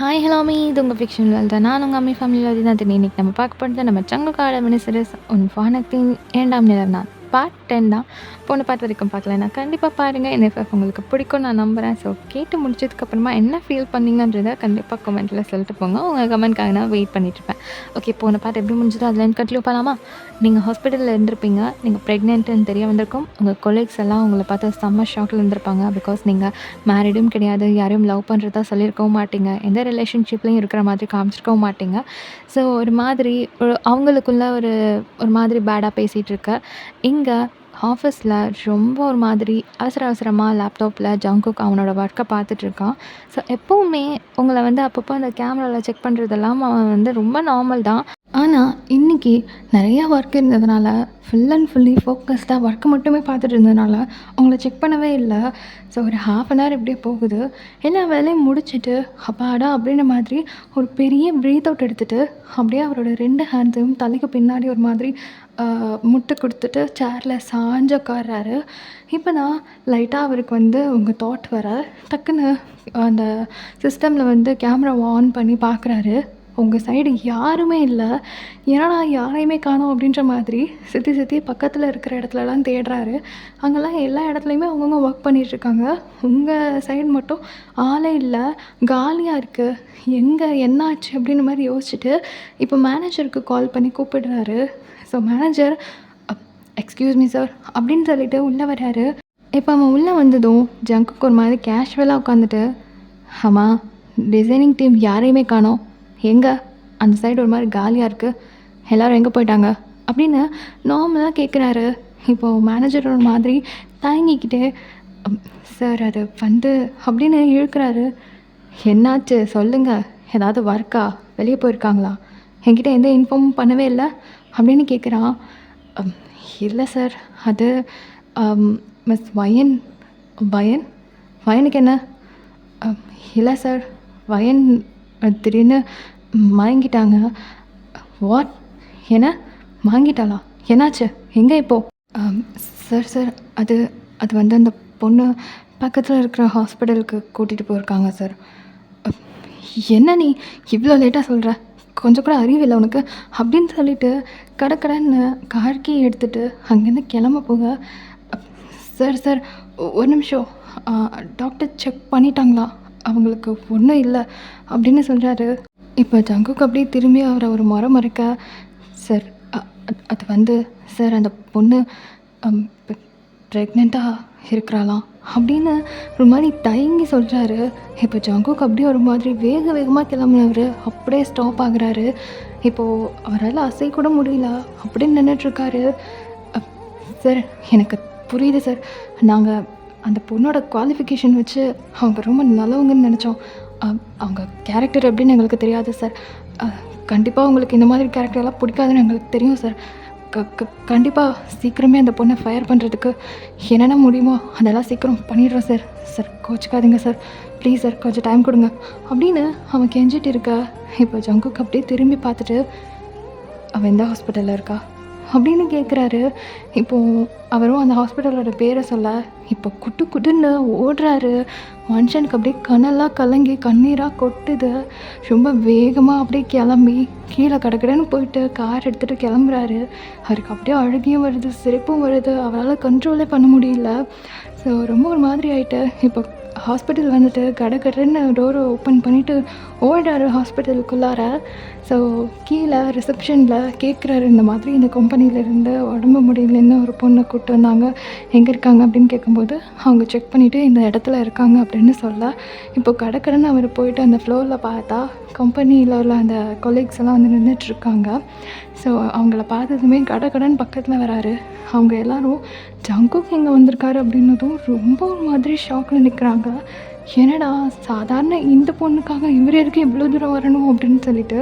Hi hello me இது உங்கள் fiction world தான். நான் உங்கள் அம்மி ஃபேமிலியில் தான் தெரியும். இன்றைக்கி நம்ம பார்க்க போகிறது நம்ம சங்ககால மினிசரஸ் உன் வானத்தின் 2ஆம் நிலவு நான் பார்ட் 10 தான். போன பார்ட் வரைக்கும் பார்க்கலன்னா கண்டிப்பாக பாருங்கள். என்எஃப்எஃப் உங்களுக்கு பிடிக்கும் நான் நம்புகிறேன். ஸோ கேட்டு முடிச்சதுக்கப்புறமா என்ன ஃபீல் பண்ணிங்கன்றதை கண்டிப்பாக கமெண்ட்டில் சொல்லிட்டு போங்க. உங்கள் கமெண்ட்காக நான் வெயிட் பண்ணிட்டுருப்பேன். ஓகே, போன பார்ட் எப்படி முடிஞ்சதோ அதில் கண்டினியூ பண்ணலாமா? நீங்கள் ஹாஸ்பிட்டலில் இருந்திருப்பீங்க. நீங்கள் ப்ரெக்னென்ட்டுன்னு தெரிய வந்திருக்கும். உங்கள் கொலீக்ஸ் எல்லாம் உங்களை பார்த்து செம்ம ஷாக்கில் இருந்திருப்பாங்க. பிகாஸ் நீங்கள் மேரிடும் கிடையாது, யாரையும் லவ் பண்ணுறதா சொல்லியிருக்கவும் மாட்டீங்க, எந்த ரிலேஷன்ஷிப்லேயும் இருக்கிற மாதிரி காமிச்சிருக்கவும் மாட்டீங்க. ஸோ ஒரு மாதிரி அவங்களுக்குள்ள ஒரு மாதிரி பேடாக பேசிகிட்டு இருக்க இங்கே ஆஃபீஸில் ரொம்ப ஒரு மாதிரி அவசரமாக லேப்டாப்பில் ஜங்குக் அவனோட ஒர்க்கை பார்த்துட்ருக்கான். ஸோ எப்போவுமே உங்களை அப்பப்போ அந்த கேமராவில் செக் பண்ணுறதெல்லாம் அவன் ரொம்ப நார்மல் தான். ஆனால் இன்றைக்கி நிறையா ஒர்க் இருந்ததுனால ஃபுல் அண்ட் ஃபுல்லி ஃபோக்கஸ்டாக ஒர்க்கை மட்டுமே பார்த்துட்டு இருந்ததுனால அவங்கள செக் பண்ணவே இல்லை. ஸோ ஒரு 1/2 இப்படியே போகுது. எல்லா வேலையும் முடிச்சுட்டு அப்பாடா அப்படின்ற மாதிரி ஒரு பெரிய ப்ரீத் அவுட் எடுத்துகிட்டு அப்படியே அவரோட 2 ஹேண்ட்ஸையும் தலைக்கு பின்னாடி ஒரு மாதிரி முட்டு கொடுத்துட்டு சேரில் சாஞ்சு உட்கார்றாரு. இப்போ தான் லைட்டாக அவருக்கு உங்கள் தாட் வர டக்குன்னு அந்த சிஸ்டமில் கேமராவை ஆன் பண்ணி பார்க்குறாரு. உங்கள் சைடு யாருமே இல்லை. ஏன்னா யாரையுமே காணோம் அப்படின்ற மாதிரி சுற்றி பக்கத்தில் இருக்கிற இடத்துலலாம் தேடுறாரு. அங்கெல்லாம் எல்லா இடத்துலையுமே அவங்கவுங்க ஒர்க் பண்ணிகிட்ருக்காங்க. உங்கள் சைடு மட்டும் ஆளே இல்லை, காலியாக இருக்குது. எங்கே என்னாச்சு அப்படின்னு மாதிரி யோசிச்சுட்டு இப்போ மேனேஜருக்கு கால் பண்ணி கூப்பிடுறாரு. So manager excuse me sir அப்படின்னு சொல்லிட்டு உள்ளே வர்றாரு. இப்போ அவன் உள்ளே வந்ததும் ஜங்குக்கு ஒரு மாதிரி கேஷுவலாக உட்காந்துட்டு, ஆமாம் டிசைனிங் டீம் யாரையுமே காணோம், எங்கே அந்த சைடு ஒரு மாதிரி காலியாக இருக்குது, எல்லோரும் எங்கே போயிட்டாங்க அப்படின்னு நார்மலாக கேட்குறாரு. இப்போது மேனேஜர் ஒரு மாதிரி தயங்கிக்கிட்டே சார் அது அப்படின்னு இழுக்கிறாரு. என்னாச்சு சொல்லுங்கள், ஏதாவது ஒர்க்கா, வெளியே போயிருக்காங்களா, என்கிட்ட எந்த இன்ஃபார்மும் பண்ணவே இல்லை அப்படின்னு கேட்குறான். இல்லை சார் அது மிஸ் வயனுக்கு என்ன? இல்லை சார் வயன் திடீர்னு மயங்கிட்டாங்க. வாட்? என்ன மயங்கிட்டாளா? என்னாச்சு? எங்கே இப்போது? சார் அது அந்த பொண்ணு பக்கத்தில் இருக்கிற ஹாஸ்பிட்டலுக்கு கூட்டிகிட்டு போயிருக்காங்க சார். என்ன நீ இவ்வளோ லேட்டாக சொல்கிற? கொஞ்சம் கூட அறிவில்லை உனக்கு அப்படின்னு சொல்லிட்டு கடன்னு கார் கீ எடுத்துகிட்டு அங்கேருந்து கிளம்ப போக, சார் ஒரு நிமிஷம், டாக்டர் செக் பண்ணிட்டாங்களா? அவங்களுக்கு ஒன்றும் இல்லை அப்படின்னு சொல்கிறாரு. இப்போ ஜங்குக்கு அப்படியே திரும்பி அவரை ஒரு மறைக்க, சார் அது சார் அந்த பொண்ணு ப்ரெக்னெண்ட்டாக இருக்கிறாளாம் அப்படின்னு ஒரு மாதிரி தயங்கி சொல்கிறாரு. இப்போ ஜங்குக்கு அப்படியே ஒரு மாதிரி வேகமாக கிளம்புனவர் அப்படியே ஸ்டாப் ஆகுறாரு. இப்போது அவரால் அசை கூட முடியல அப்படின்னு நின்றுட்டுருக்காரு. சார் எனக்கு புரியுது சார், நாங்கள் அந்த பொண்ணோட குவாலிஃபிகேஷன் வச்சு அவங்க ரொம்ப நல்லவங்கன்னு நினச்சோம். அவங்க கேரக்டர் எப்படின்னு எங்களுக்கு தெரியாது சார். கண்டிப்பாக உங்களுக்கு இந்த மாதிரி கேரக்டரெல்லாம் பிடிக்காதுன்னு எங்களுக்கு தெரியும் சார். கண்டிப்பாக சீக்கிரமே அந்த பொண்ணை ஃபயர் பண்ணுறதுக்கு என்னென்ன முடியுமோ அதெல்லாம் சீக்கிரம் பண்ணிடுறோம் சார். சார் கோச்சிக்காதீங்க சார், ப்ளீஸ் சார் கொஞ்சம் டைம் கொடுங்க அப்படின்னு அவன் கெஞ்சிட்டு இருக்கா. இப்போ ஜங்குக்கு அப்படியே திரும்பி பார்த்துட்டு, அவன் எந்த ஹாஸ்பிட்டலில் இருக்கா அப்படின்னு கேட்குறாரு. இப்போது அவரும் அந்த ஹாஸ்பிட்டலோட பேரை சொல்ல இப்போ குட்டுன்னு ஓடுறாரு. மனுஷனுக்கு அப்படியே கண்ணெல்லாம் கலங்கி கண்ணீராக கொட்டுது. ரொம்ப வேகமாக அப்படியே கிளம்பி கீழே கடன்னு போயிட்டு கார் எடுத்துகிட்டு கிளம்புறாரு. அவருக்கு அப்படியே அழுகையும் வருது, சிரிப்பும் வருது. அவரால் கண்ட்ரோலே பண்ண முடியல. ஸோ ரொம்ப ஒரு மாதிரி ஆகிட்டு இப்போ ஹாஸ்பிட்டல் கடன்னு டோரை ஓப்பன் பண்ணிவிட்டு ஓடுறாரு ஹாஸ்பிட்டலுக்குள்ளார. ஸோ கீழே ரிசப்ஷனில் கேட்குறாரு, இந்த மாதிரி இந்த கம்பெனியிலேருந்து உடம்பு முடியலன்னு ஒரு பொண்ணை கூப்பிட்டு வந்தாங்க, எங்கே இருக்காங்க அப்படின்னு கேட்கும்போது அவங்க செக் பண்ணிவிட்டு இந்த இடத்துல இருக்காங்க அப்படின்னு சொல்ல, இப்போ கடன்னு அவர் போயிட்டு அந்த ஃப்ளோரில் பார்த்தா கம்பெனியில் உள்ள அந்த கொலீக்ஸ் எல்லாம் நின்றுட்டுருக்காங்க. ஸோ அவங்கள பார்த்ததுமே கடன்னு பக்கத்தில் வராரு. அவங்க எல்லோரும் ஜங்குக் இங்கே வந்திருக்காரு அப்படின்னதும் ரொம்ப ஒரு மாதிரி ஷாக்கில் நிற்கிறாங்க. என்னடா சாதாரண இந்த பொண்ணுக்காக இவர் எதுக்கு இவ்வளோ தூரம் வரணும் அப்படின்னு சொல்லிட்டு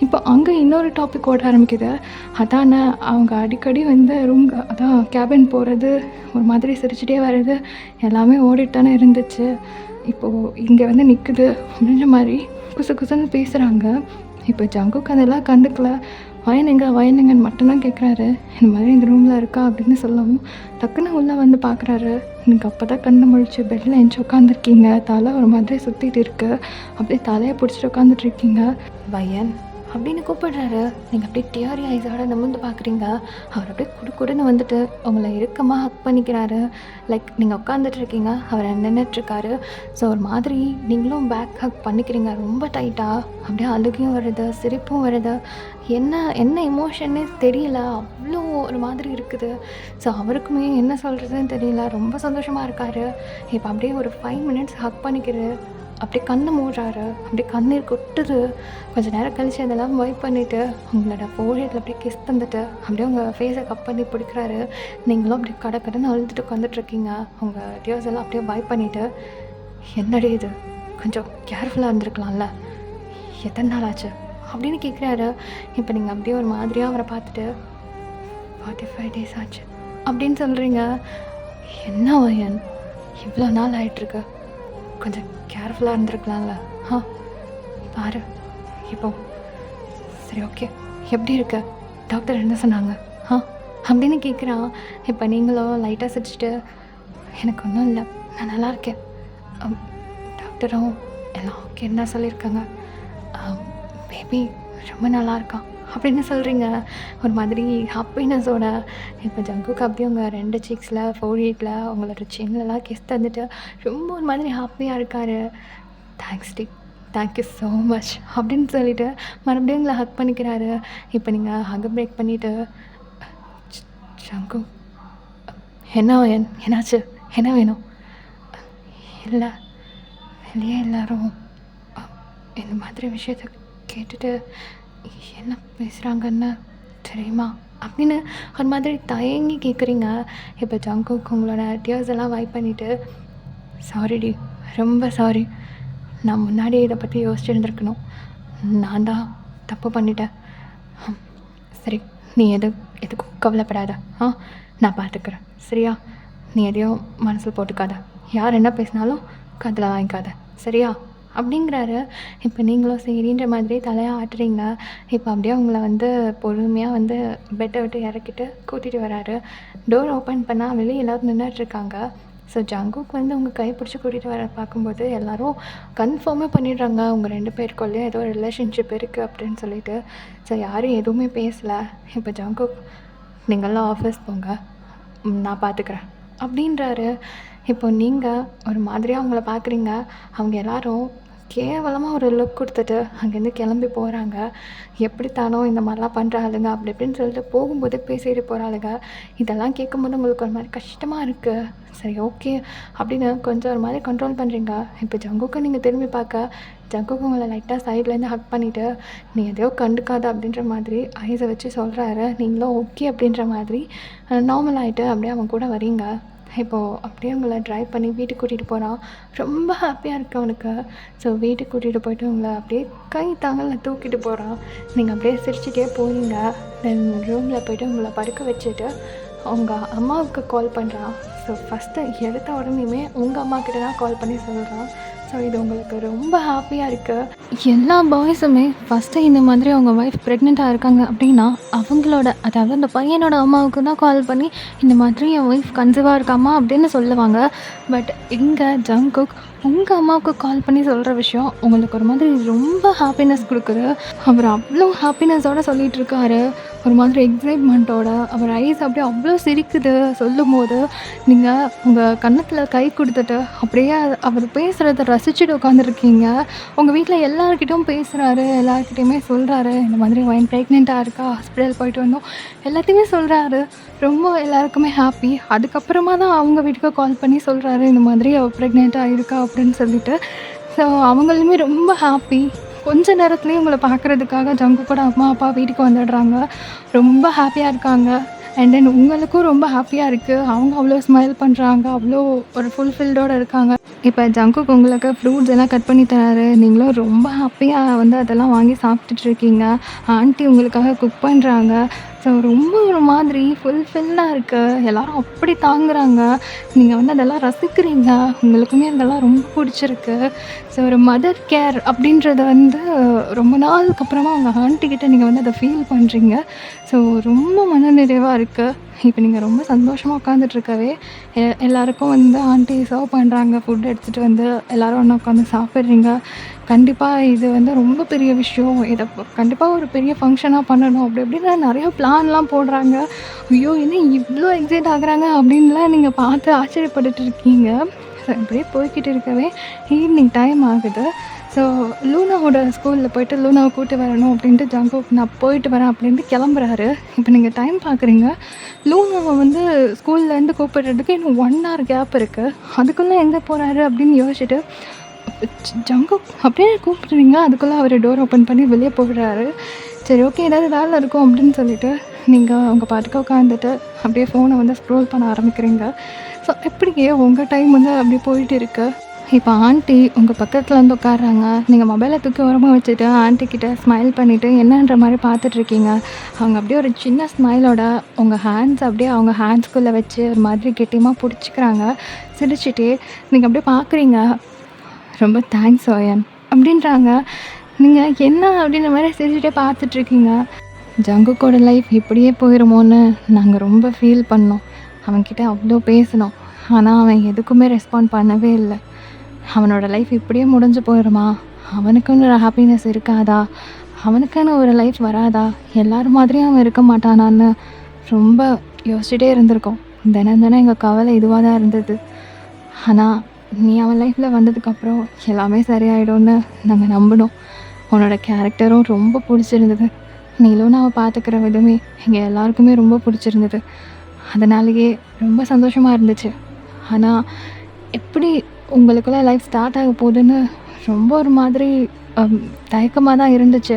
இப்போ அங்கே இன்னொரு டாபிக் ஓட ஆரம்பிக்குது. அதானே அவங்க அடிக்கடி ரூம் அதான் கேபின் போகிறது, ஒரு மாதிரி சிரிச்சிட்டே வர்றது எல்லாமே ஓடிட்டு தானே இருந்துச்சு. இப்போது இங்கே நிற்குது அப்படின்ற மாதிரி குசுன்னு பேசுகிறாங்க. இப்போ ஜங்குக்கு அதெல்லாம் கண்டுக்கல. வயனுங்கன்னு மட்டும்தான் கேட்குறாரு. இந்த மாதிரி இந்த ரூமில் இருக்கா அப்படின்னு சொல்லவும் டக்குன்னு உள்ளே வந்து பார்க்குறாரு. எனக்கு அப்போ தான் கண்ணு முழிச்சு பெட்டில் எந்திச்சு உட்காந்துருக்கீங்க. தலை ஒரு மாதிரி சுற்றிட்டு இருக்கு. அப்படியே தலையை பிடிச்சிட்டு உட்காந்துட்ருக்கீங்க. வயன் அப்படின்னு கூப்பிடுறாரு. நீங்கள் அப்படியே டியரி ஐஸோட நிமிர்ந்து பார்க்குறீங்க. அவர் அப்படியே குடுன்னு வந்துட்டு உங்களை இறுக்கமாக ஹக் பண்ணிக்கிறாரு. லைக் நீங்கள் உட்காந்துட்ருக்கீங்க, அவர் நின்றுட்டுருக்காரு. ஸோ ஒரு மாதிரி நீங்களும் பேக் ஹக் பண்ணிக்கிறீங்க ரொம்ப டைட்டாக. அப்படியே அழுகையும் வருது, சிரிப்பும் வருது. என்ன எமோஷன்னே தெரியல, அவ்வளோ ஒரு மாதிரி இருக்குது. ஸோ அவருக்குமே என்ன சொல்கிறதுன்னு தெரியல, ரொம்ப சந்தோஷமாக இருக்கார். இப்போ அப்படியே ஒரு 5 மினிட்ஸ் ஹக் பண்ணிக்கிறாரு. அப்படியே கண்ணை மூடுறாரு. அப்படியே கண்ணீர் கொட்டுது. கொஞ்சம் நேரம் கழிச்சு அதெல்லாம் வைப் பண்ணிவிட்டு உங்களோட ஃபோர்ஹெட்டில் அப்படியே கிஸ் தந்துட்டு அப்படியே உங்கள் ஃபேஸை கப் பண்ணி பிடிக்கிறாரு. நீங்களும் அப்படியே கடன்னு அழுதுட்டு உட்காந்துட்ருக்கீங்க. உங்கள் டியர்ஸ் எல்லாம் அப்படியே வைப் பண்ணிவிட்டு, என்னடி இது, கொஞ்சம் கேர்ஃபுல்லாக இருந்திருக்கலாம்ல, எத்தனை நாள் ஆச்சு அப்படின்னு கேட்குறாரு. இப்போ நீங்கள் அப்படியே ஒரு மாதிரியாக அவரை பார்த்துட்டு 45 days ஆச்சு அப்படின்னு சொல்கிறீங்க. என்ன வயன், இவ்வளோ நாள் ஆகிட்டுருக்கு, கொஞ்சம் கேர்ஃபுல்லாக இருந்திருக்கலாம்ல. பாரு இப்போ சரி, ஓகே, எப்படி இருக்க, டாக்டர் என்ன சொன்னாங்க அப்படின்னு கேட்குறான். இப்போ நீங்களும் லைட்டாக சிரிச்சிட்டு, எனக்கு ஒன்றும் இல்லை, நான் நல்லா இருக்கேன், டாக்டரும் எல்லாம் ஓகேன்னு தான் சொல்லியிருக்காங்க, பேபி ரொம்ப நல்லா இருக்கான் அப்படின்னு சொல்கிறீங்க. ஒரு மாதிரி ஹாப்பினஸோட இப்போ ஜங்குக்கு அப்படியே உங்கள் 2 சீக்ஸில் ஃபோர்ஹெட்டில் உங்களோட சின்னலாம் கிஸ் தந்துட்டு ரொம்ப ஒரு மாதிரி ஹாப்பியாக இருக்கார். தேங்க்ஸ் டி, தேங்க்யூ ஸோ மச் அப்படின்னு சொல்லிவிட்டு மறுபடியும் உங்களை ஹக் பண்ணிக்கிறாரு. இப்போ நீங்கள் ஹக் பிரேக் பண்ணிவிட்டு, ஜங்கு என்ன என்னாச்சு, என்ன வேணும்? இல்லை, வெளியே எல்லோரும் இந்த மாதிரி விஷயத்தை கேட்டுட்டு என்ன பேசுகிறாங்கன்னு தெரியுமா அப்படின்னு ஒரு மாதிரி தயங்கி கேட்குறீங்க. இப்போ ஜங்குக்கு உங்களோட டியர்ஸ் எல்லாம் வைப் பண்ணிவிட்டு, சாரிடி, ரொம்ப சாரி, நான் முன்னாடியே இதை பற்றி யோசிச்சுருந்துருக்கணும், நான் தான் தப்பு பண்ணிட்டேன். சரி, நீ எதுக்கும் கவலைப்படாத, நான் பார்த்துக்கிறேன், சரியா? நீ எதையும் மனசில் போட்டுக்காத, யார் என்ன பேசினாலும் காதில் வாங்கிக்காத, சரியா அப்படிங்கிறாரு. இப்போ நீங்களும் சரின்ற மாதிரி தலையாக ஆட்டுறீங்க. இப்போ அப்படியே அவங்கள வந்து பொறுமையாக வந்து பெட்டை விட்டு இறக்கிட்டு கூட்டிகிட்டு வராரு. டோர் ஓப்பன் பண்ணால் வெளியே எல்லோரும் நின்றுட்டுருக்காங்க. ஸோ ஜங்குக்கு வந்து உங்கள் கை பிடிச்சி கூட்டிகிட்டு வர பார்க்கும்போது எல்லோரும் கன்ஃபார்மே பண்ணிடுறாங்க உங்கள் 2 பேருக்குள்ளேயே ஏதோ ஒரு ரிலேஷன்ஷிப் இருக்குது அப்படின்னு சொல்லிட்டு. ஸோ யாரும் எதுவுமே பேசலை. இப்போ ஜங்குக், நீங்கள்லாம் ஆஃபீஸ் போங்க, நான் பார்த்துக்கிறேன் அப்படின்றாரு. இப்போ நீங்கள் ஒரு மாதிரியாக அவங்கள பார்க்குறீங்க. அவங்க எல்லோரும் கேவலமாக ஒரு லுக் கொடுத்துட்டு அங்கேருந்து கிளம்பி போகிறாங்க. எப்படித்தானோ இந்த மாதிரிலாம் பண்ணுறாளுங்க அப்படி இப்படின்னு சொல்லிட்டு போகும்போது பேசிட்டு போகிறாளுங்க. இதெல்லாம் கேட்கும்போது உங்களுக்கு ஒரு மாதிரி கஷ்டமாக இருக்குது. சரி, ஓகே அப்படின்னு கொஞ்சம் ஒரு மாதிரி கண்ட்ரோல் பண்ணுறீங்க. இப்போ ஜங்குக்கு நீங்கள் திரும்பி பார்க்க, ஜங்குக்கு உங்களை லைட்டாக சைட்லேருந்து ஹக் பண்ணிவிட்டு, நீ எதையோ கண்டுக்காத அப்படின்ற மாதிரி ஐஸை வச்சு சொல்கிறாரு. நீங்களும் ஓகே அப்படின்ற மாதிரி நார்மல் ஆகிட்டு அப்படியே அவன் கூட வரீங்க. இப்போது அப்படியே உங்களை ட்ரைவ் பண்ணி வீட்டுக்கு கூட்டிகிட்டு போகிறான். ரொம்ப ஹாப்பியாக இருக்குது அவனுக்கு. ஸோ வீட்டுக்கு கூட்டிகிட்டு போய்ட்டு உங்களை அப்படியே கை தாங்கலில் தூக்கிட்டு போகிறான். நீங்கள் அப்படியே சிரிச்சிட்டே போகிறீங்க. தென் ரூமில் போய்ட்டு உங்களை படுக்க வச்சுட்டு அவங்க அம்மாவுக்கு கால் பண்ணுறான். ஸோ ஃபஸ்ட்டு எடுத்த உடனேயுமே உங்கள் அம்மாக்கிட்ட தான் கால் பண்ணி சொல்கிறான். ஸோ இது உங்களுக்கு ரொம்ப ஹாப்பியாக இருக்குது. எல்லா பாய்ஸுமே ஃபஸ்ட்டு இந்த மாதிரி அவங்க ஒய்ஃப் ப்ரெக்னெண்ட்டாக இருக்காங்க அப்படின்னா அவங்களோட, அதாவது அந்த பையனோட அம்மாவுக்கு தான் கால் பண்ணி இந்த மாதிரி என் ஒய்ஃப் கன்சீவாக இருக்காமா அப்படின்னு சொல்லுவாங்க. பட் இங்கே ஜங்குக் உங்கள் அம்மாவுக்கு கால் பண்ணி சொல்கிற விஷயம் உங்களுக்கு ஒரு மாதிரி ரொம்ப ஹாப்பினஸ் கொடுக்குது. அவர் அவ்வளோ ஹாப்பினஸோடு சொல்லிகிட்ருக்காரு, ஒரு மாதிரி எக்ஸைட்மெண்ட்டோட. அவர் ஐஸ் அப்படியே அவ்வளோ சிரிக்குது சொல்லும்போது. நீங்கள் உங்கள் கன்னத்தில் கை கொடுத்துட்டு அப்படியே அவர் பேசுகிறத ரசிச்சுட்டு உட்காந்துருக்கீங்க. உங்கள் வீட்டில் எல்லாருக்கிட்டையும் பேசுகிறாரு, எல்லாருக்கிட்டையுமே சொல்கிறாரு இந்த மாதிரி ஒயின் ப்ரெக்னெண்ட்டாக இருக்கா, ஹாஸ்பிட்டல் போயிட்டு வந்தோம், எல்லாத்தையுமே சொல்கிறாரு. ரொம்ப எல்லாருக்குமே ஹாப்பி. அதுக்கப்புறமா தான் அவங்க வீட்டுக்கு கால் பண்ணி சொல்கிறாரு இந்த மாதிரி அவள் ப்ரெக்னெண்ட்டாக இருக்கா அப்படின்னு சொல்லிட்டு. ஸோ அவங்களுமே ரொம்ப ஹாப்பி. கொஞ்ச நேரத்துலேயே உங்களை பார்க்குறதுக்காக ஜங்குக்கோட அம்மா அப்பா வீட்டுக்கு வந்துடுறாங்க. ரொம்ப ஹாப்பியாக இருக்காங்க. அண்ட் தென் உங்களுக்கும் ரொம்ப ஹாப்பியாக இருக்குது. அவங்க அவ்வளோ ஸ்மைல் பண்ணுறாங்க, அவ்வளோ ஒரு ஃபுல்ஃபில்டோடு இருக்காங்க. இப்போ ஜங்குக்கு உங்களுக்கு ஃப்ரூட்ஸ் எல்லாம் கட் பண்ணி தராரு. நீங்களும் ரொம்ப ஹாப்பியாக வந்து அதெல்லாம் வாங்கி சாப்பிட்டுட்ருக்கீங்க. ஆண்டி உங்களுக்காக குக் பண்ணுறாங்க. ஸோ ரொம்ப ஒரு மாதிரி ஃபுல்ஃபில்லாக இருக்கு. எல்லாரும் அப்படி தாங்குறாங்க. நீங்க வந்து அதெல்லாம் ரசிக்கிறீங்க. உங்களுக்குமே அதெல்லாம் ரொம்ப பிடிச்சிருக்கு. ஸோ ஒரு மதர் கேர் அப்படின்றத வந்து ரொம்ப நாளுக்கு அப்புறமா உங்க ஆன்டி கிட்ட நீங்க வந்து அத ஃபீல் பண்றீங்க. ஸோ ரொம்ப மனநிறைவா இருக்கு. இப்ப நீங்க ரொம்ப சந்தோஷமா உட்காந்துட்ருக்கவே, எல்லாருக்கும் வந்து ஆன்டி சர்வ் பண்றாங்க. ஃபுட் எடுத்துட்டு வந்து எல்லாரும் ஒண்ணா உட்காந்து சாப்பிடுறீங்க. கண்டிப்பா இது வந்து ரொம்ப பெரிய விஷயம். இத கண்டிப்பா ஒரு பெரிய ஃபங்ஷனா பண்ணணும். அப்படி இப்படின்னு நெறைய பிளான்லாம் போடுறாங்க. ஐயோ! என்ன இவ்ளோ எக்ஸைட் ஆகுறாங்க அப்படின்லாம் நீங்க பார்த்து ஆச்சரியப்பட்டுட்டு இருக்கீங்க. ஸோ இப்படியே போய்க்கிட்டு இருக்கவே ஈவினிங் டைம் ஆகுது. ஸோ லூனாவோட ஸ்கூலில் போயிட்டு லூனாவ கூட்டி வரணும் அப்படின்ட்டு ஜங்குக் நான் போயிட்டு வரேன் அப்படின்ட்டு கிளம்புறாரு. இப்போ நீங்கள் டைம் பார்க்குறீங்க. லூனாவ வந்து ஸ்கூல்லேருந்து கூப்பிடுறதுக்கு இன்னும் 1 ஹவர் கேப் இருக்குது. அதுக்குள்ளே எங்கே போகிறாரு அப்படின்னு யோசிச்சுட்டு ஜங்குக் அப்படியே கூப்பிடுறீங்க. அதுக்குள்ளே அவர் டோர் ஓப்பன் பண்ணி வெளியே போயிடுறாரு. சரி ஓகே ஏதாவது வேலை இருக்கும் அப்படின்னு சொல்லிட்டு நீங்கள் உங்கள் பாட்டுக்கு உட்காந்துட்டு அப்படியே ஃபோனை வந்து ஸ்க்ரோல் பண்ண ஆரம்பிக்கிறீங்க. ஸோ இப்படியே உங்கள் டைம் வந்து அப்படியே போயிட்டு இருக்கு. இப்போ ஆன்ட்டி உங்கள் பக்கத்தில் வந்து உட்கார்றாங்க. நீங்கள் மொபைலை தூக்கி ஓரமாக வச்சுட்டு ஆன்ட்டி கிட்ட ஸ்மைல் பண்ணிவிட்டு என்னன்ற மாதிரி பார்த்துட்ருக்கீங்க. அவங்க அப்படியே ஒரு சின்ன ஸ்மைலோட உங்கள் ஹேண்ட்ஸ் அப்படியே அவங்க ஹேண்ட்ஸ்குள்ளே வச்சு ஒரு மாதிரி கெட்டியமாக பிடிச்சிக்கிறாங்க. சிரிச்சிட்டே நீங்கள் அப்படியே பார்க்குறீங்க. ரொம்ப தேங்க்ஸ் ஓயன் அப்படின்றாங்க. நீங்கள் என்ன அப்படின்ற மாதிரி சிரிச்சிட்டே பார்த்துட்ருக்கீங்க. ஜங்குக்கோட லைஃப் இப்படியே போயிடுமோன்னு நாங்கள் ரொம்ப ஃபீல் பண்ணோம். அவன்கிட்ட அவ்வளோ பேசினோம். ஆனால் அவன் எதுக்குமே ரெஸ்பாண்ட் பண்ணவே இல்லை. அவனோட லைஃப் இப்படியே முடிஞ்சு போயிடுமா? அவனுக்குன்னு ஒரு ஹாப்பினஸ் இருக்காதா? அவனுக்குன்னு ஒரு லைஃப் வராதா? எல்லாரும் மாதிரியும் அவன் இருக்க மாட்டானான்னு ரொம்ப யோசிச்சுட்டே இருந்திருக்கோம். தினம் தினம் எங்கள் கவலை இதுவாக தான் இருந்தது. ஆனால் நீ அவன் லைஃப்பில் வந்ததுக்கப்புறம் எல்லாமே சரியாயிடும்னு நாங்கள் நம்பினோம். உன்னோட கேரக்டரும் ரொம்ப பிடிச்சிருந்தது. நீலும் அவன் பார்த்துக்கிற விதமே எங்கள் எல்லாருக்குமே ரொம்ப பிடிச்சிருந்தது. அதனாலேயே ரொம்ப சந்தோஷமாக இருந்துச்சு. ஆனால் எப்படி உங்களுக்குள்ள லைஃப் ஸ்டார்ட் ஆக போகுதுன்னு ரொம்ப ஒரு மாதிரி தயக்கமாக தான் இருந்துச்சு.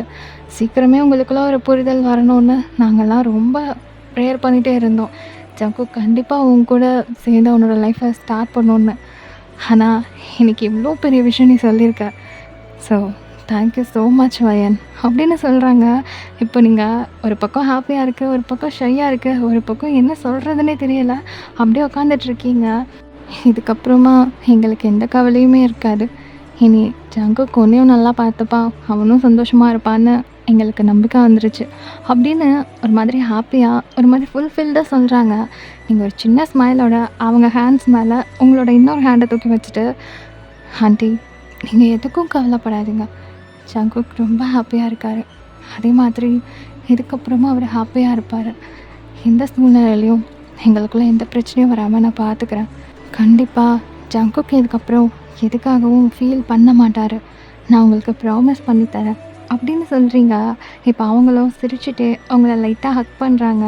சீக்கிரமே உங்களுக்குள்ள ஒரு புரிதல் வரணும்னு நாங்கள்லாம் ரொம்ப ப்ரேயர் பண்ணிகிட்டே இருந்தோம். ஜங்குக் கண்டிப்பாக உன் கூட சேர்ந்து அவனோட லைஃப்பை ஸ்டார்ட் பண்ணணுன்னு. ஆனால் இன்றைக்கி இவ்வளோ பெரிய விஷயம் நீ சொல்லியிருக்க. ஸோ தேங்க்யூ ஸோ மச் வயன் அப்படின்னு சொல்கிறாங்க. இப்போ நீங்கள் ஒரு பக்கம் ஹாப்பியாக இருக்குது, ஒரு பக்கம் ஷையாக இருக்குது, ஒரு பக்கம் என்ன சொல்கிறதுனே தெரியலை. அப்படியே உட்காந்துட்ருக்கீங்க. இதுக்கப்புறமா எங்களுக்கு எந்த கவலையுமே இருக்காது. இனி ஜங்குக் உன்னையும் நல்லா பார்த்துப்பான், அவனும் சந்தோஷமாக இருப்பான்னு எங்களுக்கு நம்பிக்கை வந்துருச்சு அப்படின்னு ஒரு மாதிரி ஹாப்பியாக ஒரு மாதிரி ஃபுல்ஃபில்டாக சொல்கிறாங்க. நீங்கள் ஒரு சின்ன ஸ்மைலோட அவங்க ஹேண்ட்ஸ் மேலே உங்களோட இன்னொரு ஹேண்டை தூக்கி வச்சுட்டு, ஆண்டி நீங்கள் எதுக்கும் கவலைப்படாதீங்க, ஜங்குக் ரொம்ப ஹாப்பியாக இருக்கார். அதே மாதிரி இதுக்கப்புறமா அவர் ஹாப்பியாக இருப்பார். எந்த சூழ்நிலையிலையும் எங்களுக்குள்ளே எந்த பிரச்சனையும் வராமல் நான் பார்த்துக்கிறேன். கண்டிப்பாக ஜங்குக் இதுக்கப்புறம் எதுக்காகவும் ஃபீல் பண்ண மாட்டார். நான் உங்களுக்கு ப்ராமிஸ் பண்ணித்தரேன் அப்படின்னு சொல்கிறீங்க. இப்போ அவங்களும் சிரிச்சுட்டு அவங்கள லைட்டாக ஹக் பண்ணுறாங்க.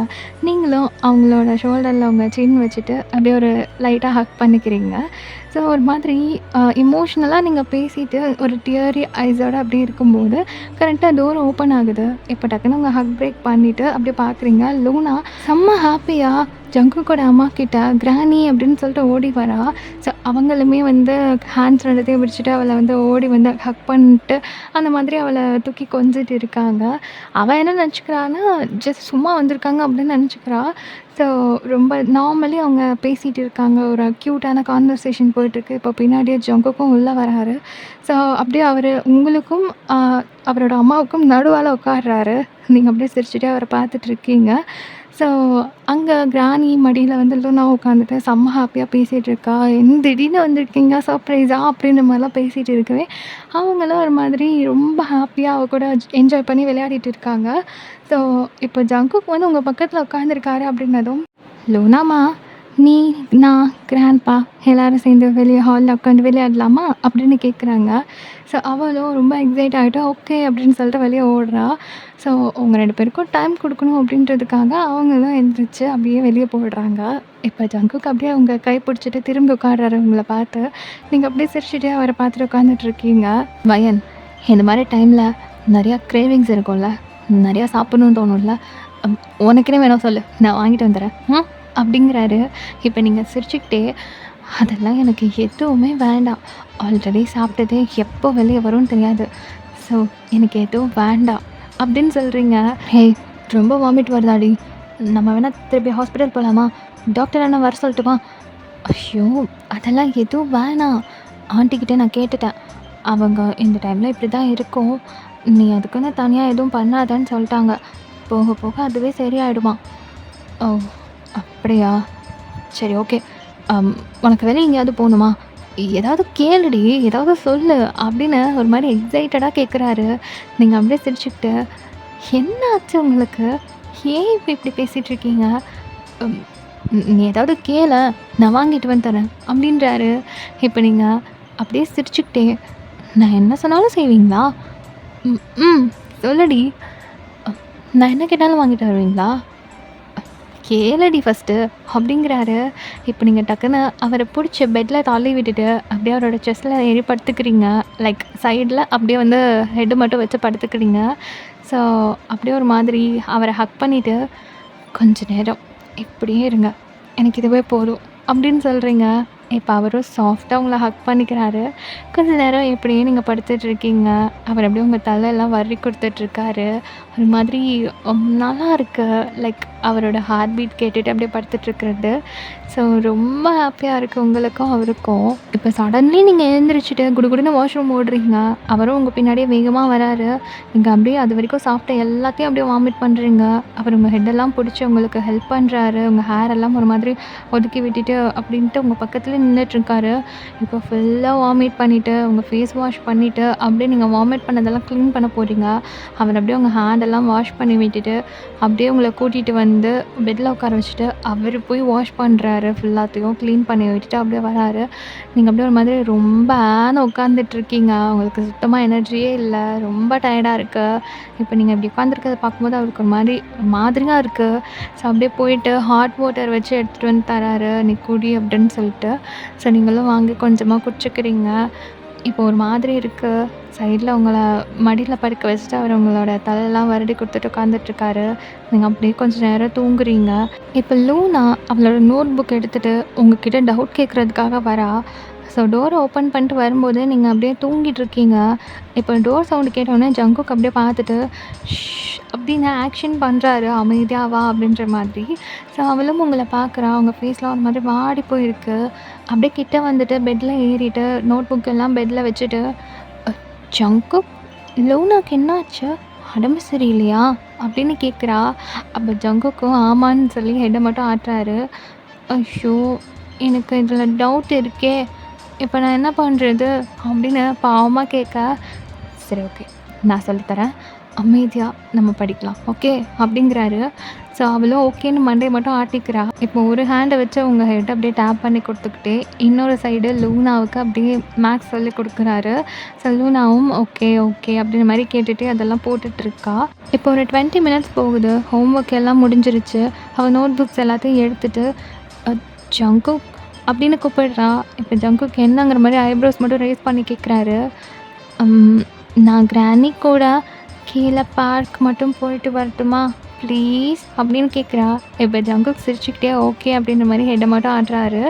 நீங்களும் அவங்களோட ஷோல்டரில் உங்கள் சின் வச்சுட்டு அப்படியே ஒரு லைட்டாக ஹக் பண்ணிக்கிறீங்க. ஸோ ஒரு மாதிரி இமோஷ்னலாக நீங்கள் பேசிட்டு ஒரு டியரி ஐஸோடு அப்படி இருக்கும்போது கரெக்டாக டோர் ஓப்பன் ஆகுது. இப்போ டக்குன்னு உங்கள் ஹக் பிரேக் பண்ணிவிட்டு அப்படியே பார்க்குறீங்க. லூனா செம்ம ஹாப்பியாக ஜங்குக்கோட அம்மா கிட்ட கிராணி அப்படின்னு சொல்லிட்டு ஓடி வரா. ஸோ அவங்களுமே வந்து ஹேண்ட்ஸ் ரெண்டுத்தையும் பிடிச்சிட்டு அவளை வந்து ஓடி வந்து ஹக் பண்ணிட்டு அந்த மாதிரி அவளை தூக்கி கொஞ்சிட்டு இருக்காங்க. அவள் என்ன நினச்சிக்கிறான்னா ஜஸ்ட் சும்மா வந்திருக்காங்க அப்படின்னு நினச்சிக்கிறா. ஸோ ரொம்ப நார்மலி அவங்க பேசிகிட்டு இருக்காங்க. ஒரு க்யூட்டான கான்வர்சேஷன் போயிட்டுருக்கு. இப்போ பின்னாடியே ஜங்குக்கும் உள்ளே வராரு. ஸோ அப்படியே அவர் உங்களுக்கும் அவரோட அம்மாவுக்கும் நடுவால் உட்கார்றாரு. நீங்கள் அப்படியே சிரிச்சுட்டே அவரை பார்த்துட்ருக்கீங்க. ஸோ அங்கே கிராணி மடியில் வந்து லூனா உட்காந்துட்டு செம்ம ஹாப்பியாக பேசிகிட்டு இருக்கா. என்ன திடீர்னு வந்திருக்கீங்க சர்ப்ரைஸா அப்படின்ற மாதிரிலாம் பேசிகிட்டு இருக்கவே அவங்களும் ஒரு மாதிரி ரொம்ப ஹாப்பியாக அவ கூட என்ஜாய் பண்ணி விளையாடிட்டு இருக்காங்க. ஸோ இப்போ ஜங்குக் வந்து உங்கள் பக்கத்தில் உட்காந்துருக்காரு அப்படின்னதும், லூனாமா நீ நான் கிராண்ட்பா எல்லோரும் சேர்ந்து வெளியே ஹாலில் உட்காந்து விளையாடலாமா அப்படின்னு கேட்குறாங்க. ஸோ அவளும் ரொம்ப எக்ஸைட் ஆகிட்டு ஓகே அப்படின்னு சொல்லிட்டு வெளியே ஓடுறா. ஸோ அவங்க 2 பேருக்கும் டைம் கொடுக்கணும் அப்படின்றதுக்காக அவங்களும் எழுந்திரிச்சு அப்படியே வெளியே போயிடுறாங்க. இப்போ ஜங்குக் அப்படியே அவங்க கை பிடிச்சிட்டு திரும்பி உட்காடுறாரு உங்களை பார்த்து. நீங்கள் அப்படியே சிரிச்சுட்டே அவரை பார்த்துட்டு உட்காந்துட்ருக்கீங்க. வயன் இந்த மாதிரி டைமில் நிறையா கிரேவிங்ஸ் இருக்கும்ல, நிறையா சாப்பிட்ணுன்னு தோணும்ல, உனக்குனே வேணும் சொல்லு, நான் வாங்கிட்டு வந்துடுறேன் அப்படிங்கிறாரு. இப்போ நீங்கள் சிரிச்சுக்கிட்டே அதெல்லாம் எனக்கு எதுவுமே வேண்டாம், ஆல்ரெடி சாப்பிட்டதே எப்போ வெளியே வரும்னு தெரியாது, ஸோ எனக்கு எதுவும் வேண்டாம் அப்படின்னு சொல்கிறீங்க. ஹே ரொம்ப வாமிட் வருதாடி. நம்ம வேணா திருப்பி ஹாஸ்பிட்டல் போகலாமா? டாக்டர் அண்ணா வர சொல்லட்டுமா? ஐயோ! அதெல்லாம் எதுவும் வேணாம். ஆன்ட்டிகிட்ட நான் கேட்டுட்டேன். அவங்க இந்த டைமில் இப்படி தான் இருக்கும். நீ அதுக்குன்னு தனியாக எதுவும் பண்ணாதன்னு சொல்லிட்டாங்க. போக போக அதுவே சரியாயிடுமா. ஓ! அப்படியா? சரி, ஓகே. உனக்கு வெளிய எங்கேயாவது போகணுமா? ஏதாவது கேளுடி, ஏதாவது சொல்லு அப்படின்னு ஒரு மாரி எக்ஸைட்டடா கேட்குறாரு. நீங்க அப்படியே சிரிச்சுக்கிட்டு, என்ன ஆச்சு உங்களுக்கு? ஏன் இப்ப இப்படி பேசிட்டு இருக்கீங்க? ம் நீ ஏதாவது கேளேன், நான் வாங்கிட்டு வந்து தரேன் அப்படின்றாரு. இப்ப நீங்க அப்படியே சிரிச்சுக்கிட்டே, நான் என்ன சொன்னாலும் செய்வீங்களா? ம் ம் சொல்லுடி. அ நான் என்ன கேட்டாலும் வாங்கிட்டு வருவீங்களா? கேளடி ஃபஸ்ட்டு அப்படிங்கிறாரு. இப்போ நீங்கள் டக்குன்னு அவரை பிடிச்சி பெட்டில் தள்ளி விட்டுட்டு அப்படியே அவரோட செஸ்ட்டில் ஏறி படுத்துக்கிறீங்க. லைக் சைடில் அப்படியே வந்து ஹெட்டு மட்டும் வச்சு படுத்துக்கிறீங்க. ஸோ அப்படியே ஒரு மாதிரி அவரை ஹக் பண்ணிவிட்டு, கொஞ்ச நேரம் இப்படியே இருங்க, எனக்கு இதுவே போதும் அப்படின்னு சொல்கிறீங்க. இப்போ அவரும் சாஃப்டாக உங்களை ஹக் பண்ணிக்கிறாரு. கொஞ்ச நேரம் இப்படியே நீங்கள் படுத்துட்ருக்கீங்க. அவர் அப்படியே உங்கள் தலையெல்லாம் வருடி கொடுத்துட்ருக்காரு. ஒரு மாதிரி நல்லா இருக்கு. லைக் அவரோட ஹார்ட் பீட் கேட்டுட்டு அப்படியே படுத்துட்ருக்கிறது. ஸோ ரொம்ப ஹாப்பியாக இருக்குது உங்களுக்கும் அவருக்கும். இப்போ சடன்லி நீங்கள் எழுந்திரிச்சிட்டு குடுகுடுன்னு வாஷ்ரூம் ஓடுறீங்க. அவரும் உங்கள் பின்னாடியே வேகமாக வராரு. நீங்கள் அப்படியே அது வரைக்கும் சாப்பிட்ட எல்லாத்தையும் அப்படியே வாமிட் பண்ணுறீங்க. அவர் உங்கள் ஹெட்டெல்லாம் பிடிச்சி உங்களுக்கு ஹெல்ப் பண்ணுறாரு. உங்கள் ஹேர் எல்லாம் ஒரு மாதிரி ஒதுக்கி விட்டுட்டு அப்படின்ட்டு உங்கள் பக்கத்துலேயே நின்றுட்டுருக்காரு. இப்போ ஃபுல்லாக வாமிட் பண்ணிவிட்டு உங்கள் ஃபேஸ் வாஷ் பண்ணிவிட்டு அப்படியே நீங்கள் வாமிட் பண்ணதெல்லாம் க்ளீன் பண்ண போகிறீங்க. அவர் அப்படியே உங்கள் ஹேண்டெல்லாம் வாஷ் பண்ணி விட்டுட்டு அப்படியே உங்களை கூட்டிகிட்டு வந்து பெட்டில் உட்கார வச்சுட்டு அவர் போய் வாஷ் பண்ணுறாரு. ஃபுல்லாத்தையும் க்ளீன் பண்ணி விட்டுட்டு அப்படியே வராரு. நீங்கள் அப்படியே ஒரு மாதிரி ரொம்ப உட்காந்துட்ருக்கீங்க. உங்களுக்கு சுத்தமாக எனர்ஜியே இல்லை. ரொம்ப டயர்டாக இருக்குது. இப்போ நீங்கள் இப்படி உட்காந்துருக்கறத பார்க்கும்போது அவருக்கு ஒரு மாதிரியாக இருக்குது. ஸோ அப்படியே போயிட்டு ஹாட் வாட்டர் வச்சு எடுத்துகிட்டு வந்து தராரு. நீ குடி அப்படின்னு சொல்லிட்டு. ஸோ நீங்களும் வாங்கி கொஞ்சமாக குடிச்சுக்கிறீங்க. இப்போ ஒரு மாதிரி இருக்குது. சைடில் உங்கள மடியில் படுக்க வச்சுட்டு அவர் உங்களோட தலையெல்லாம் வருடி கொடுத்துட்டு உட்காந்துட்ருக்காரு. நீங்கள் அப்படியே கொஞ்சம் நேரம் தூங்குறீங்க. இப்போ லூனா அவளோட நோட் புக் எடுத்துகிட்டு உங்ககிட்ட டவுட் கேட்குறதுக்காக வரா. ஸோ டோரை ஓப்பன் பண்ணிட்டு வரும்போது நீங்கள் அப்படியே தூங்கிட்டுருக்கீங்க. இப்போ டோர் சவுண்டு கேட்டோடனே ஜங்குக் அப்படியே பார்த்துட்டு அப்படின்னு ஆக்ஷன் பண்ணுறாரு. அமைதியாக வா அப்படின்ற மாதிரி. ஸோ அவளும் உங்களை பார்க்குறா. அவங்க ஃபேஸ்லாம் ஒரு மாதிரி வாடி போயிருக்கு. அப்படியே கிட்ட வந்துட்டு பெட்டில் ஏறிட்டு நோட் புக் எல்லாம் பெட்டில் வச்சுட்டு, ஜங்குக், லூனாக்கு என்னாச்சு? உடம்பு சரியில்லையா அப்படின்னு கேட்குறா. அப்போ ஜங்குக்கும் ஆமான்னு சொல்லி ஹெட்டை மட்டும் ஆட்டுறாரு. ஐயோ! எனக்கு இதில் டவுட் இருக்கே, இப்போ நான் என்ன பண்ணுறது அப்படின்னு பாவமாக கேட்க, சரி, ஓகே, நான் சொல்லித்தரேன், அமைதியாக நம்ம படிக்கலாம், ஓகே அப்படிங்கிறாரு. ஸோ அவளும் ஓகேன்னு மண்டையை மட்டும் ஆட்டிக்கிறா. இப்போ ஒரு ஹேண்டை வச்சு உங்கள் ஹெட்டை அப்படியே டேப் பண்ணி கொடுத்துக்கிட்டே இன்னொரு சைடு லூனாவுக்கு அப்படியே மேக்ஸ் சொல்லி கொடுக்குறாரு. ஸோ லூனாவும் ஓகே ஓகே அப்படின்ற மாதிரி கேட்டுகிட்டே அதெல்லாம் போட்டுட்ருக்கா. இப்போ ஒரு 20 மினிட்ஸ் போகுது. ஹோம் ஒர்க் எல்லாம் முடிஞ்சிருச்சு. அவள் நோட் புக்ஸ் எல்லாத்தையும் எடுத்துகிட்டு ஜங்குக் அப்படின்னு கூப்பிடுறா. இப்போ ஜங்குக் என்னங்கிற மாதிரி ஐப்ரோஸ் மட்டும் ரைஸ் பண்ணி கேட்குறாரு. நான் கிராணி கூட கீழே பார்க் மட்டும் போயிட்டு வரட்டுமா ப்ளீஸ் அப்படின்னு கேட்குறா. இப்போ ஜங்குக் சிரிச்சுக்கிட்டே ஓகே அப்படின்ற மாதிரி ஹெட்டை மட்டும் ஆடுறாரு.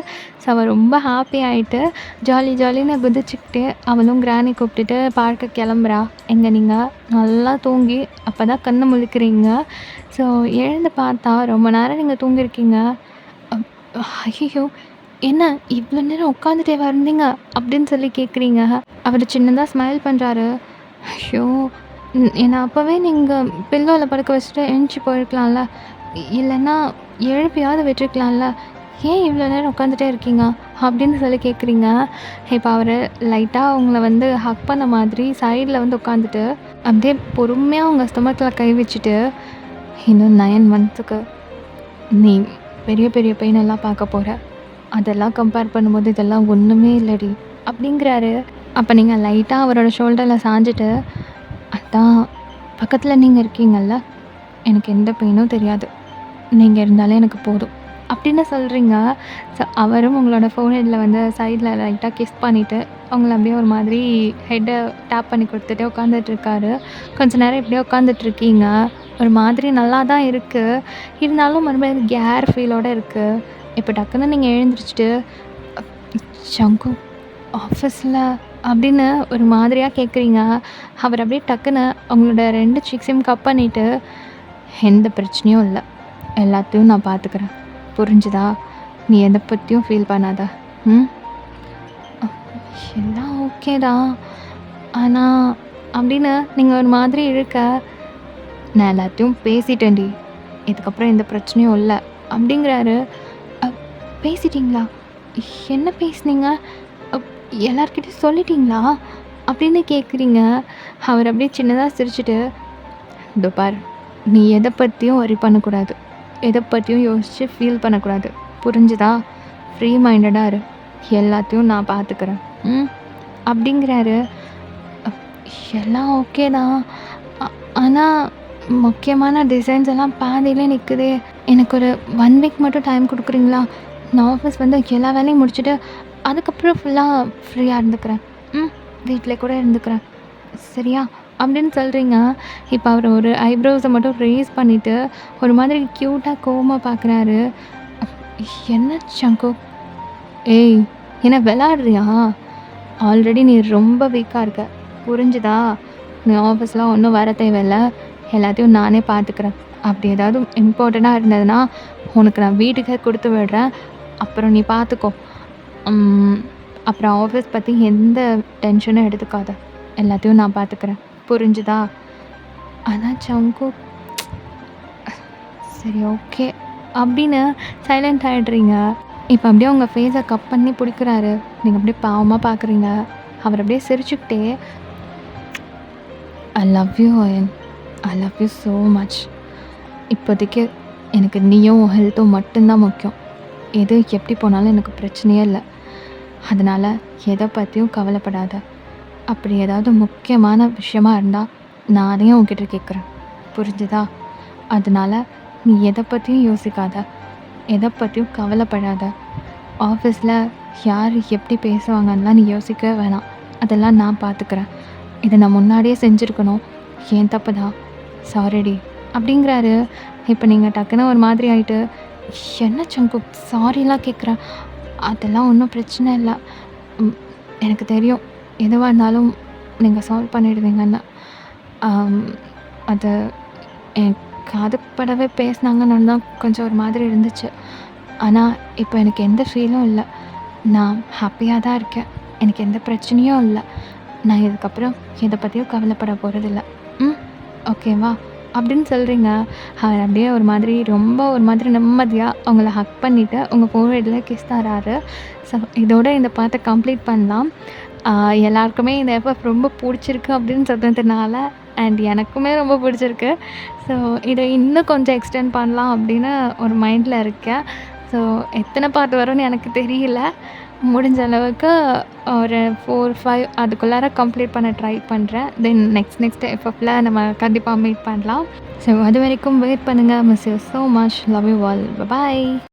ஸோ அவள் ரொம்ப ஹாப்பி ஆகிட்டு ஜாலின்னு குதிச்சுக்கிட்டே அவளும் கிராணி கூப்பிட்டுட்டு பார்க்க கிளம்புறா. எங்கே நீங்கள் நல்லா தூங்கி அப்போ தான் கண்ணை முழிக்கிறீங்க. ஸோ எழுந்து பார்த்தா ரொம்ப நேரம் நீங்கள் தூங்கியிருக்கீங்க. ஐயோ, என்ன இவ்வளோ நேரம் உட்காந்துட்டே வந்தீங்க அப்படின்னு சொல்லி கேட்குறீங்க. அவர் சின்னதாக ஸ்மைல் பண்ணுறாரு. ஐயோ, என்னை அப்போவே நீங்கள் பில்லோவில் படுக்க வச்சுட்டு எழுந்துச்சி போயிருக்கலாம்ல, இல்லைன்னா எழுப்பியாவது விட்டுருக்கலாம்ல, ஏன் இவ்வளோ நேரம் உட்காந்துட்டே இருக்கீங்க அப்படின்னு சொல்லி கேட்குறீங்க. இப்போ அவர் லைட்டாக அவங்கள வந்து ஹக் பண்ண மாதிரி சைடில் வந்து உட்காந்துட்டு அப்படியே பொறுமையாக அவங்க ஸ்டொமக்கில் கை வச்சுட்டு, இன்னும் 9 மந்த்ஸுக்கு நீ பெரிய பெரிய பெயினெல்லாம் பார்க்க போகிற, அதெல்லாம் கம்பேர் பண்ணும்போது இதெல்லாம் ஒன்றுமே இல்லடி அப்படிங்கிறாரு. அப்போ நீங்கள் லைட்டாக அவரோட ஷோல்டரில் சாஞ்சிட்டு, அதான் பக்கத்தில் நீங்கள் இருக்கீங்கள்ல, எனக்கு எந்த பெயினும் தெரியாது, நீங்கள் இருந்தாலே எனக்கு போதும் அப்படின்னு சொல்கிறீங்க. ஸோ அவரும் உங்களோட ஃபோர்ஹெட்டில் வந்து சைடில் லைட்டாக கிஸ் பண்ணிவிட்டு அவங்கள அப்படியே ஒரு மாதிரி ஹெட்டை டேப் பண்ணி கொடுத்துட்டு உட்காந்துட்ருக்காரு. கொஞ்ச நேரம் இப்படியே உட்காந்துட்ருக்கீங்க. ஒரு மாதிரி நல்லா தான் இருக்குது. இருந்தாலும் மறுபடியும் கேர் ஃபீலோடு இருக்குது. இப்போ டக்குன்னு நீங்கள் எழுந்திரிச்சிட்டு ஜங்கு ஆஃபீஸில் அப்படின்னு ஒரு மாதிரியாக கேட்குறீங்க. அவர் அப்படியே டக்குன்னு அவங்களோட 2 சீக்ஸையும் கப் பண்ணிவிட்டு, எந்த பிரச்சனையும் இல்லை. எல்லாத்தையும் நான் பார்த்துக்கிறேன். புரிஞ்சுதா? நீ எதை பற்றியும் ஃபீல் பண்ணாத. ம் எல்லாம் ஓகே தான். ஆனால் அப்படின்னு நீங்கள் ஒரு மாதிரி இழுக்க, நான் எல்லாத்தையும் பேசிட்டேன்டி, இதுக்கப்புறம் எந்த பிரச்சனையும் இல்லை அப்படிங்கிறாரு. அ, பேசிட்டீங்களா? என்ன பேசுனீங்க? அப், எல்லார்கிட்டயும் சொல்லிட்டீங்களா அப்படின்னு கேட்குறீங்க. அவர் அப்படியே சின்னதாக சிரிச்சிட்டு, இதோ பார், நீ எதை பற்றியும் ஒரி பண்ணக்கூடாது, எதை பற்றியும் யோசித்து ஃபீல் பண்ணக்கூடாது. புரிஞ்சுதா? ஃப்ரீ மைண்டடாக இரு, எல்லாத்தையும் நான் பார்த்துக்கிறேன். ம் அப்படிங்கிறாரு. அப், எல்லாம் ஓகே தான். ஆனால் முக்கியமான டிசைன்ஸ் எல்லாம் பாதியிலே நிற்குதே. எனக்கு ஒரு 1 வீக் மட்டும் டைம் கொடுக்குறீங்களா? நான் ஆஃபீஸ் வந்து எல்லா வேலையும் முடிச்சுட்டு அதுக்கப்புறம் ஃபுல்லாக ஃப்ரீயாக இருந்துக்கிறேன். ம் வீட்டில் கூட இருந்துக்கிறேன். சரியா? அப்படின்னு சொல்கிறீங்க. இப்போ அவர் ஒரு ஐப்ரோஸை மட்டும் ரேஸ் பண்ணிவிட்டு ஒரு மாதிரி க்யூட்டாக கோவமாக பார்க்குறாரு. என்ன சங்கு? ஏய், என்ன விளாடுறியா? ஆல்ரெடி நீ ரொம்ப வீக்காக இருக்க. புரிஞ்சுதா? நீ ஆஃபீஸ்லாம் ஒன்றும் வர தேவையில்ல, எல்லாத்தையும் நானே பார்த்துக்கிறேன். அப்படி ஏதாவது இம்பார்ட்டண்ட்டாக இருந்ததுன்னா உனக்கு நான் வீட்டுக்கே கொடுத்து விடுறேன். அப்புறம் நீ பார்த்துக்கோ. அப்புறம் ஆஃபீஸ் பற்றி எந்த டென்ஷனும் எடுத்துக்காத, எல்லாத்தையும் நான் பார்த்துக்கிறேன். புரிஞ்சுதா? அதான் சங்கு. சரி, ஓகே அப்படின்னு சைலண்ட் ஆகிடுறீங்க. இப்போ அப்படியே உங்கள் ஃபேஸை கப் பண்ணி பிடிக்கிறாரு. நீங்கள் அப்படியே பாவமாக பார்க்குறீங்க. அவர் அப்படியே சிரிச்சுக்கிட்டே, I love you Ayan, I love you so much. இப்போதைக்கு எனக்கு நீயும் உன் ஹெல்த்தும் மட்டும்தான் முக்கியம். எது எப்படி போனாலும் எனக்கு பிரச்சனையே இல்லை. அதனால் எதை பற்றியும் கவலைப்படாத. அப்படி ஏதாவது முக்கியமான விஷயமா இருந்தால் நானே உன்கிட்ட கேட்குறேன். புரிஞ்சுதா? அதனால் நீ எதை பற்றியும் யோசிக்காத, எதை பற்றியும் கவலைப்படாத. ஆஃபீஸில் யார் எப்படி பேசுவாங்கன்னெலாம் நீ யோசிக்கவே வேணாம். அதெல்லாம் நான் பார்த்துக்கிறேன். இதை நான் முன்னாடியே செஞ்சுருக்கணும். ஏன் தப்பு தான். சாரிடி அப்படிங்கிறாரு. இப்போ நீங்கள் டக்குன்னு ஒரு மாதிரி ஆகிட்டு, என்ன சங்கு சாரிலாம் கேட்குறேன்? அதெல்லாம் ஒன்றும் பிரச்சனை இல்லை. எனக்கு தெரியும், எதுவாக இருந்தாலும் நீங்கள் சால்வ் பண்ணிடுவீங்கன்னு. அது என் காதுப்படவே பேசினாங்கன்னு தான் கொஞ்சம் ஒரு மாதிரி இருந்துச்சு. ஆனால் இப்போ எனக்கு எந்த ஃபீலும் இல்லை. நான் ஹாப்பியாக தான் இருக்கேன். எனக்கு எந்த பிரச்சனையும் இல்லை. நான் இதுக்கப்புறம் எதை பற்றியும் கவலைப்பட போகிறதில்ல. ம் ஓகேவா? அப்படின்னு சொல்கிறீங்க. அவர் அப்படியே ஒரு மாதிரி ரொம்ப ஒரு மாதிரி நிம்மதியாக அவங்கள ஹக் பண்ணிவிட்டு உங்கள் ஃபோர்ஹெட்டில் கிஸ் தராரு. ஸோ இதோட இந்த பாட்டை கம்ப்ளீட் பண்ணலாம். எல்லாருக்குமே இந்த எஃப்எஃப் ரொம்ப பிடிச்சிருக்கு அப்படின்னு சொன்னதுனால, அண்ட் எனக்குமே ரொம்ப பிடிச்சிருக்கு. ஸோ இதை இன்னும் கொஞ்சம் எக்ஸ்டெண்ட் பண்ணலாம் அப்படின்னு ஒரு மைண்டில் இருக்கேன். ஸோ எத்தனை பார்ட் வரும்னு எனக்கு தெரியல. முடிஞ்ச அளவுக்கு ஒரு 4, 5 அதுக்குள்ளார கம்ப்ளீட் பண்ண ட்ரை பண்ணுறேன். தென் நெக்ஸ்ட் எஃப்எஃப்பில் நம்ம கண்டிப்பாக மீட் பண்ணலாம். ஸோ அது வரைக்கும் வெயிட் பண்ணுங்கள். Miss you so much. Love you all. Bye.